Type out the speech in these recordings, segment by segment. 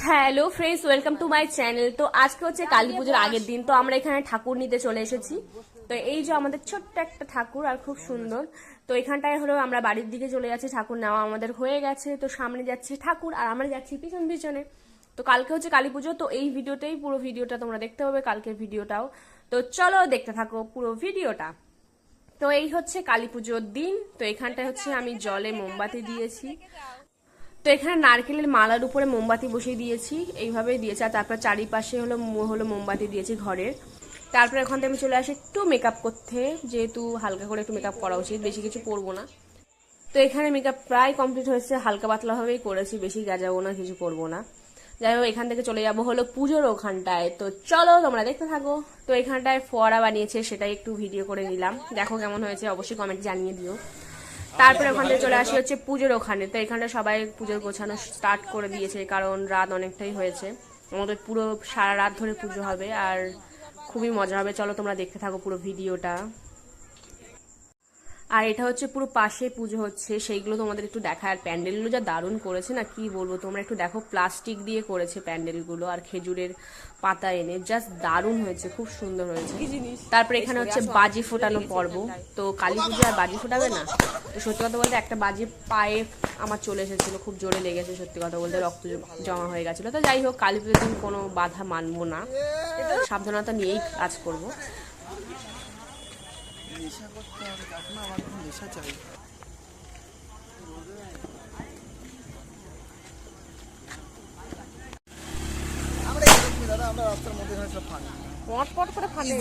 Hello friends, welcome to my channel. তো আজকে হচ্ছে কালী পুজোর আগের দিন। তো আমরা এখানে ঠাকুর নিতে চলে এসেছি। তো এই যে আমাদের ছোট্ট একটা ঠাকুর, আর খুব সুন্দর। তো এখানটায় হলো আমরা বাড়ির দিকে চলে যাচ্ছি, ঠাকুর নেওয়া আমাদের হয়ে গেছে। তো সামনে যাচ্ছে ঠাকুর আর আমরা যাচ্ছি পিছন পিছনে। তো কালকে হচ্ছে কালী পুজো, তো এই ভিডিওটাই পুরো ভিডিওটা তোমরা দেখতে হবে, কালকের ভিডিওটাও। তো চলো দেখতে থাকো পুরো ভিডিওটা। তো এই হচ্ছে কালী পুজোর দিন। তো এখানটায় হচ্ছে আমি জলে মোমবাতি দিয়েছি। তো এখানে নারকেলের মালার উপরে মোমবাতি বসিয়ে দিয়েছি, এইভাবেই দিয়েছি। আর তারপর চারিপাশে হলো মোমবাতি দিয়েছি ঘরের। তারপরে ওখান থেকে আমি চলে আসি একটু মেকআপ করতে, যেহেতু হালকা করে একটু মেকআপ করা উচিত, বেশি কিছু করবো না। তো এখানে মেকআপ প্রায় কমপ্লিট হয়েছে, হালকা পাতলাভাবেই করেছি, বেশি গাজাবো না, কিছু করবো না। যাই হোক, এখান থেকে চলে যাবো হলো পুজোর ওখানটায়। তো চলো তোমরা দেখতে থাকো। তো এখানটায় ফোয়ারা বানিয়েছে, সেটাই একটু ভিডিও করে নিলাম। দেখো কেমন হয়েছে, অবশ্যই কমেন্ট জানিয়ে দিও। তারপরে ওখান থেকে চলে আসি হচ্ছে পুজোর ওখানে। তো এখানে সবাই পুজোর গোছানো স্টার্ট করে দিয়েছে, কারণ রাত অনেকটাই হয়েছে। আমাদের পুরো সারা রাত ধরে পুজো হবে আর খুবই মজা হবে। চলো তোমরা দেখতে থাকো পুরো ভিডিওটা। আর এটা হচ্ছে পুরো পাশে পুজো হচ্ছে, সেইগুলো তোমাদের একটু দেখায়। আর প্যান্ডেলগুলো যা দারুণ করেছে না, কি বলবো, তোমরা একটু দেখো। প্লাস্টিক দিয়ে করেছে প্যান্ডেলগুলো, আর খেজুরের পাতা এনে, জাস্ট দারুণ হয়েছে, খুব সুন্দর হয়েছে। তারপরে এখানে হচ্ছে বাজি ফোটানো পর্ব। তো কালী পুজো আর বাজি ফোটাবে না? তো সত্যি কথা বলতে একটা বাজি পায়ে আমার চলে এসেছিল, খুব জোরে লেগেছে, সত্যি কথা বলতে রক্ত জমা হয়ে গেছিলো। তো যাই হোক, কালী পুজোর দিন কোনো বাধা মানবো না, সাবধানতা নিয়েই কাজ করবো। নেশা করতে হবে, কাকিমা আমার কোনো নেশা চাই। আমরা দাদা, আমরা রাস্তার মধ্যে এখানে সব ফানি পট পট করে ফাটে,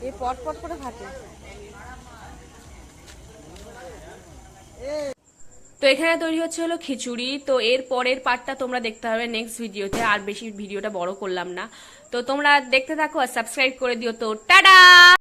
এই পট পট করে ফাটে। তো এখানে তৈরি হচ্ছে হলো খিচুড়ি। তো এর পরের পার্টটা তোমরা দেখতে হবে নেক্সট ভিডিওতে, আর বেশি ভিডিওটা বড় করলাম না। তো তোমরা দেখতে থাকো আর সাবস্ক্রাইব করে দিও। তো টাটা।